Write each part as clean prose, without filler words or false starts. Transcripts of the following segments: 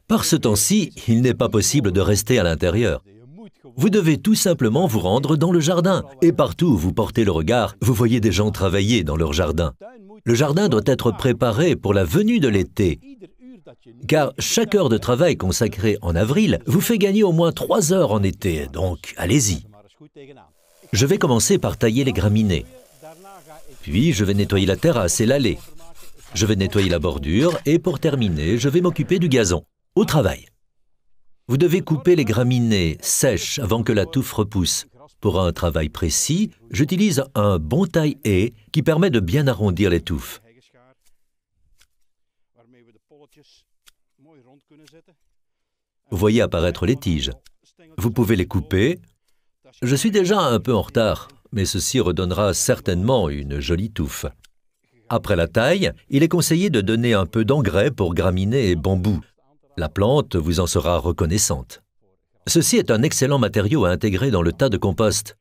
Par ce temps-ci, il n'est pas possible de rester à l'intérieur. Vous devez tout simplement vous rendre dans le jardin. Et partout où vous portez le regard, vous voyez des gens travailler dans leur jardin. Le jardin doit être préparé pour la venue de l'été. Car chaque heure de travail consacrée en avril vous fait gagner au moins 3 heures en été. Donc, allez-y. Je vais commencer par tailler les graminées. Puis, je vais nettoyer la terrasse et l'allée. Je vais nettoyer la bordure et pour terminer, je vais m'occuper du gazon. Au travail. Vous devez couper les graminées sèches avant que la touffe repousse. Pour un travail précis, j'utilise un bon taille-haie qui permet de bien arrondir les touffes. Vous voyez apparaître les tiges. Vous pouvez les couper. Je suis déjà un peu en retard, mais ceci redonnera certainement une jolie touffe. Après la taille, il est conseillé de donner un peu d'engrais pour graminées et bambous. La plante vous en sera reconnaissante. Ceci est un excellent matériau à intégrer dans le tas de compost.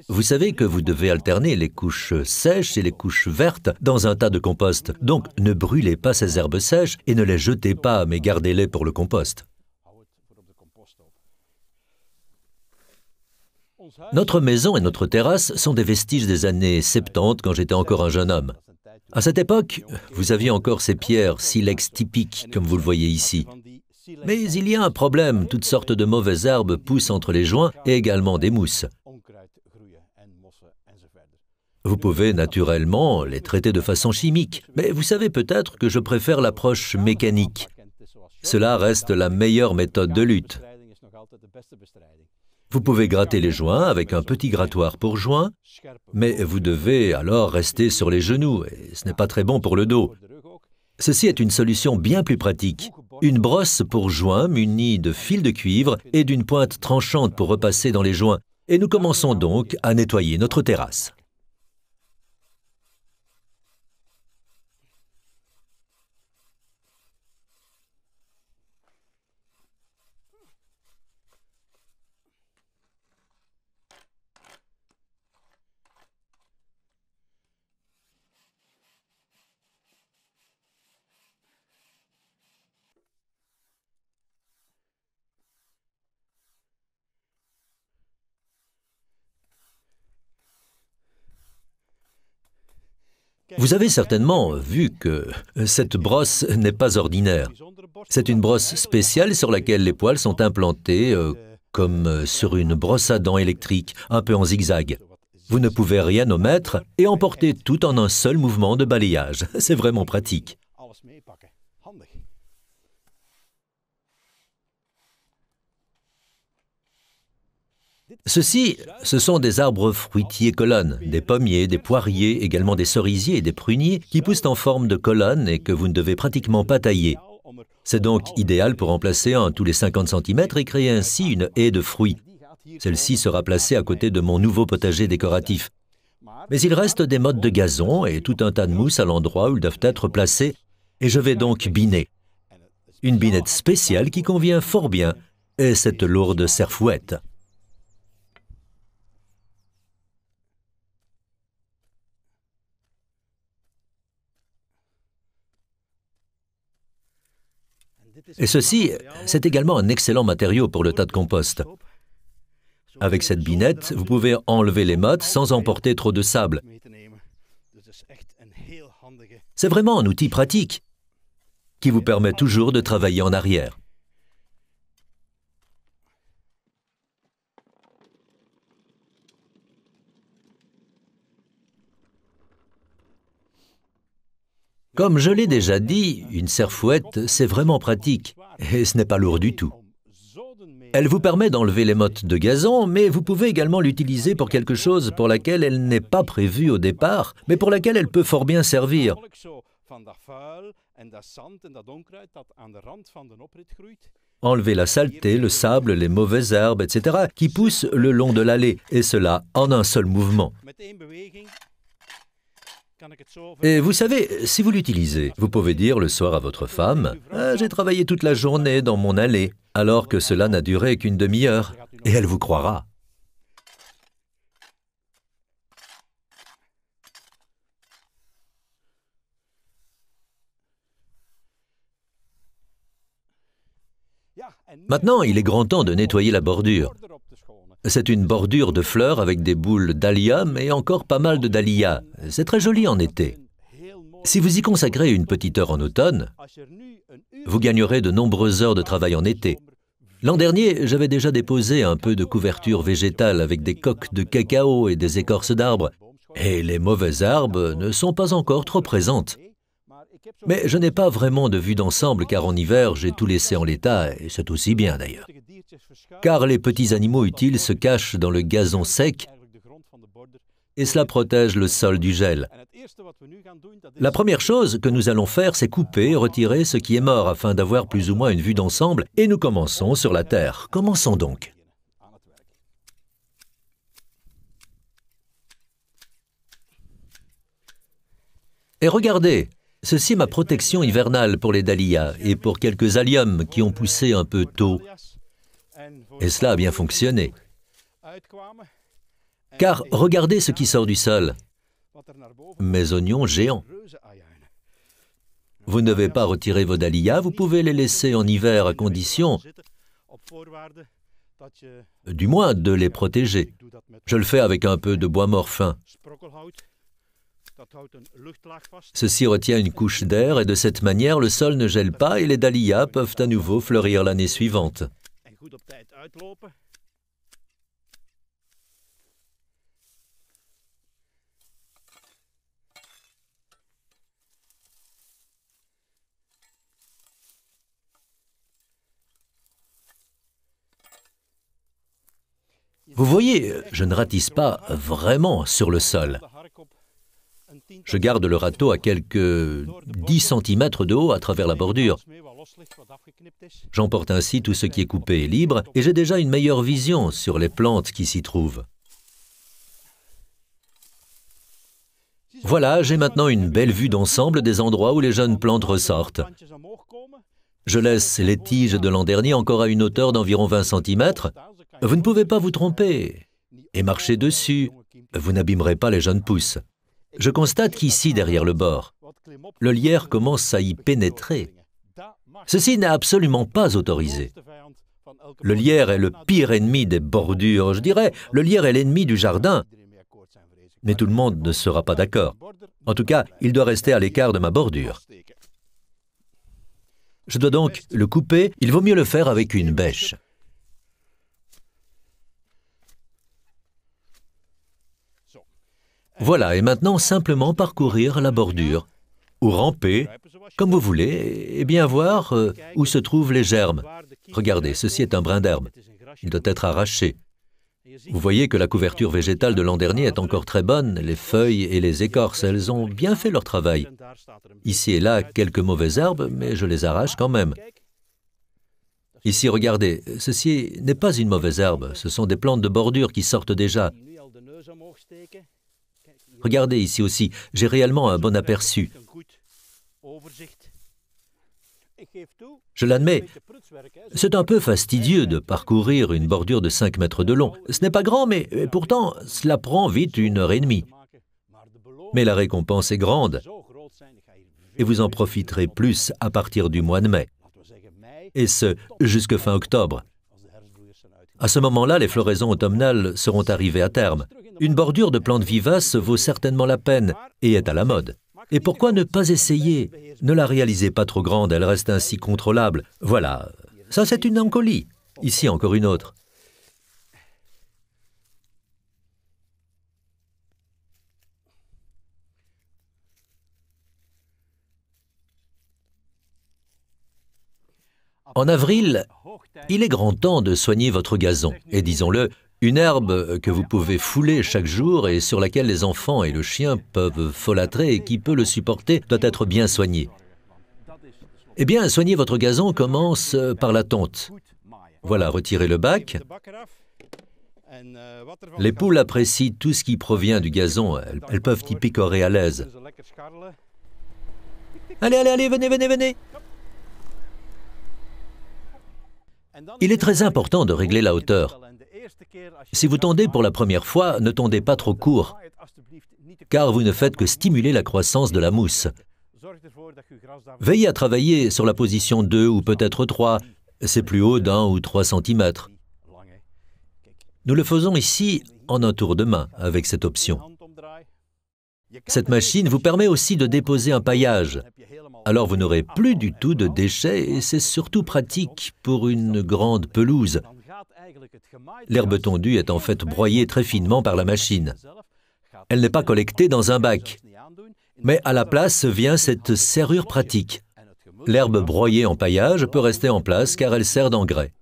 Vous savez que vous devez alterner les couches sèches et les couches vertes dans un tas de compost. Donc, ne brûlez pas ces herbes sèches et ne les jetez pas, mais gardez-les pour le compost. Notre maison et notre terrasse sont des vestiges des années 70 quand j'étais encore un jeune homme. À cette époque, vous aviez encore ces pierres silex typiques, comme vous le voyez ici. Mais il y a un problème, toutes sortes de mauvaises herbes poussent entre les joints et également des mousses. Vous pouvez naturellement les traiter de façon chimique, mais vous savez peut-être que je préfère l'approche mécanique. Cela reste la meilleure méthode de lutte. Vous pouvez gratter les joints avec un petit grattoir pour joints, mais vous devez alors rester sur les genoux, et ce n'est pas très bon pour le dos. Ceci est une solution bien plus pratique. Une brosse pour joints munie de fils de cuivre et d'une pointe tranchante pour repasser dans les joints. Et nous commençons donc à nettoyer notre terrasse. Vous avez certainement vu que cette brosse n'est pas ordinaire. C'est une brosse spéciale sur laquelle les poils sont implantés comme sur une brosse à dents électrique, un peu en zigzag. Vous ne pouvez rien omettre et emporter tout en un seul mouvement de balayage. C'est vraiment pratique. Ceux-ci, ce sont des arbres fruitiers colonnes, des pommiers, des poiriers, également des cerisiers et des pruniers qui poussent en forme de colonne et que vous ne devez pratiquement pas tailler. C'est donc idéal pour en placer un tous les 50 cm et créer ainsi une haie de fruits. Celle-ci sera placée à côté de mon nouveau potager décoratif. Mais il reste des mottes de gazon et tout un tas de mousse à l'endroit où ils doivent être placés, et je vais donc biner. Une binette spéciale qui convient fort bien est cette lourde serfouette. Et ceci, c'est également un excellent matériau pour le tas de compost. Avec cette binette, vous pouvez enlever les mottes sans emporter trop de sable. C'est vraiment un outil pratique qui vous permet toujours de travailler en arrière. Comme je l'ai déjà dit, une serfouette, c'est vraiment pratique, et ce n'est pas lourd du tout. Elle vous permet d'enlever les mottes de gazon, mais vous pouvez également l'utiliser pour quelque chose pour laquelle elle n'est pas prévue au départ, mais pour laquelle elle peut fort bien servir. Enlever la saleté, le sable, les mauvaises herbes, etc., qui poussent le long de l'allée, et cela en un seul mouvement. Et vous savez, si vous l'utilisez, vous pouvez dire le soir à votre femme « J'ai travaillé toute la journée dans mon allée », alors que cela n'a duré qu'une demi-heure, et elle vous croira. Maintenant, il est grand temps de nettoyer la bordure. C'est une bordure de fleurs avec des boules dahlia, mais encore pas mal de dahlia. C'est très joli en été. Si vous y consacrez une petite heure en automne, vous gagnerez de nombreuses heures de travail en été. L'an dernier, j'avais déjà déposé un peu de couverture végétale avec des coques de cacao et des écorces d'arbres. Et les mauvaises herbes ne sont pas encore trop présentes. Mais je n'ai pas vraiment de vue d'ensemble car en hiver, j'ai tout laissé en l'état et c'est aussi bien d'ailleurs. Car les petits animaux utiles se cachent dans le gazon sec et cela protège le sol du gel. La première chose que nous allons faire, c'est couper et retirer ce qui est mort afin d'avoir plus ou moins une vue d'ensemble et nous commençons sur la terre. Commençons donc. Et regardez, ceci est ma protection hivernale pour les dahlias et pour quelques alliums qui ont poussé un peu tôt. Et cela a bien fonctionné. Car regardez ce qui sort du sol. Mes oignons géants. Vous ne devez pas retirer vos dahlias, vous pouvez les laisser en hiver à condition, du moins, de les protéger. Je le fais avec un peu de bois mort fin. Ceci retient une couche d'air et de cette manière, le sol ne gèle pas et les dahlias peuvent à nouveau fleurir l'année suivante. Vous voyez, je ne ratisse pas vraiment sur le sol. Je garde le râteau à quelques 10 cm de haut à travers la bordure. J'emporte ainsi tout ce qui est coupé et libre et j'ai déjà une meilleure vision sur les plantes qui s'y trouvent. Voilà, j'ai maintenant une belle vue d'ensemble des endroits où les jeunes plantes ressortent. Je laisse les tiges de l'an dernier encore à une hauteur d'environ 20 cm. Vous ne pouvez pas vous tromper et marcher dessus. Vous n'abîmerez pas les jeunes pousses. Je constate qu'ici, derrière le bord, le lierre commence à y pénétrer. Ceci n'est absolument pas autorisé. Le lierre est le pire ennemi des bordures. Je dirais, le lierre est l'ennemi du jardin. Mais tout le monde ne sera pas d'accord. En tout cas, il doit rester à l'écart de ma bordure. Je dois donc le couper. Il vaut mieux le faire avec une bêche. Voilà, et maintenant simplement parcourir la bordure, ou ramper, comme vous voulez, et bien voir où se trouvent les germes. Regardez, ceci est un brin d'herbe. Il doit être arraché. Vous voyez que la couverture végétale de l'an dernier est encore très bonne, les feuilles et les écorces, elles ont bien fait leur travail. Ici et là, quelques mauvaises herbes, mais je les arrache quand même. Ici, regardez, ceci n'est pas une mauvaise herbe, ce sont des plantes de bordure qui sortent déjà. Regardez ici aussi, j'ai réellement un bon aperçu. Je l'admets, c'est un peu fastidieux de parcourir une bordure de 5 mètres de long. Ce n'est pas grand, mais pourtant, cela prend vite 1h30. Mais la récompense est grande, et vous en profiterez plus à partir du mois de mai, et ce, jusque fin octobre. À ce moment-là, les floraisons automnales seront arrivées à terme. Une bordure de plantes vivaces vaut certainement la peine et est à la mode. Et pourquoi ne pas essayer? Ne la réalisez pas trop grande, elle reste ainsi contrôlable. Voilà, ça c'est une ancolie. Ici encore une autre. En avril, il est grand temps de soigner votre gazon. Et disons-le, une herbe que vous pouvez fouler chaque jour et sur laquelle les enfants et le chien peuvent folâtrer et qui peut le supporter doit être bien soignée. Eh bien, soigner votre gazon commence par la tonte. Voilà, retirez le bac. Les poules apprécient tout ce qui provient du gazon. Elles peuvent y picorer à l'aise. Allez, allez, allez, venez, venez, venez. Il est très important de régler la hauteur. Si vous tondez pour la première fois, ne tondez pas trop court, car vous ne faites que stimuler la croissance de la mousse. Veillez à travailler sur la position 2 ou peut-être 3, C'est plus haut d'1 ou 3 cm. Nous le faisons ici en un tour de main avec cette option. Cette machine vous permet aussi de déposer un paillage. Alors vous n'aurez plus du tout de déchets et c'est surtout pratique pour une grande pelouse. L'herbe tondue est en fait broyée très finement par la machine. Elle n'est pas collectée dans un bac. Mais à la place vient cette serrure pratique. L'herbe broyée en paillage peut rester en place car elle sert d'engrais.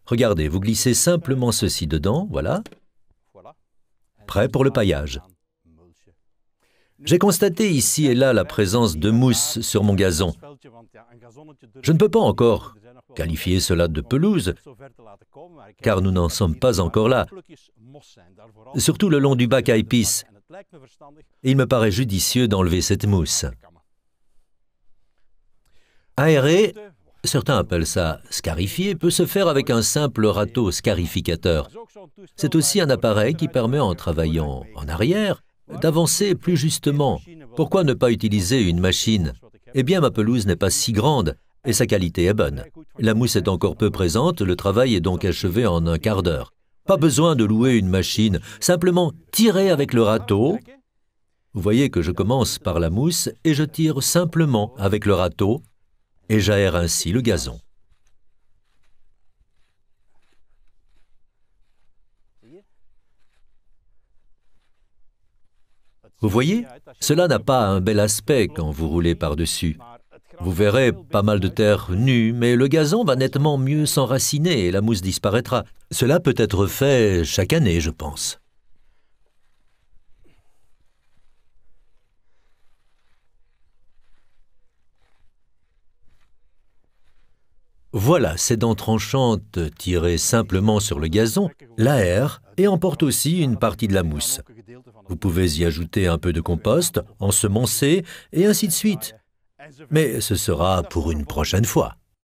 Regardez, vous glissez simplement ceci dedans, voilà. Prêt pour le paillage. J'ai constaté ici et là la présence de mousse sur mon gazon. Je ne peux pas encore qualifier cela de pelouse, car nous n'en sommes pas encore là, surtout le long du bac à épices. Il me paraît judicieux d'enlever cette mousse. Aérer, certains appellent ça scarifier, peut se faire avec un simple râteau scarificateur. C'est aussi un appareil qui permet, en travaillant en arrière, d'avancer plus justement. Pourquoi ne pas utiliser une machine? Eh bien, ma pelouse n'est pas si grande et sa qualité est bonne. La mousse est encore peu présente, le travail est donc achevé en un quart d'heure. Pas besoin de louer une machine, simplement tirer avec le râteau. Vous voyez que je commence par la mousse et je tire simplement avec le râteau et j'aère ainsi le gazon. Vous voyez, cela n'a pas un bel aspect quand vous roulez par-dessus. Vous verrez pas mal de terre nue, mais le gazon va nettement mieux s'enraciner et la mousse disparaîtra. Cela peut être fait chaque année, je pense. Voilà, ces dents tranchantes tirées simplement sur le gazon l'aèrent et emportent aussi une partie de la mousse. Vous pouvez y ajouter un peu de compost, ensemencer et ainsi de suite. Mais ce sera pour une prochaine fois.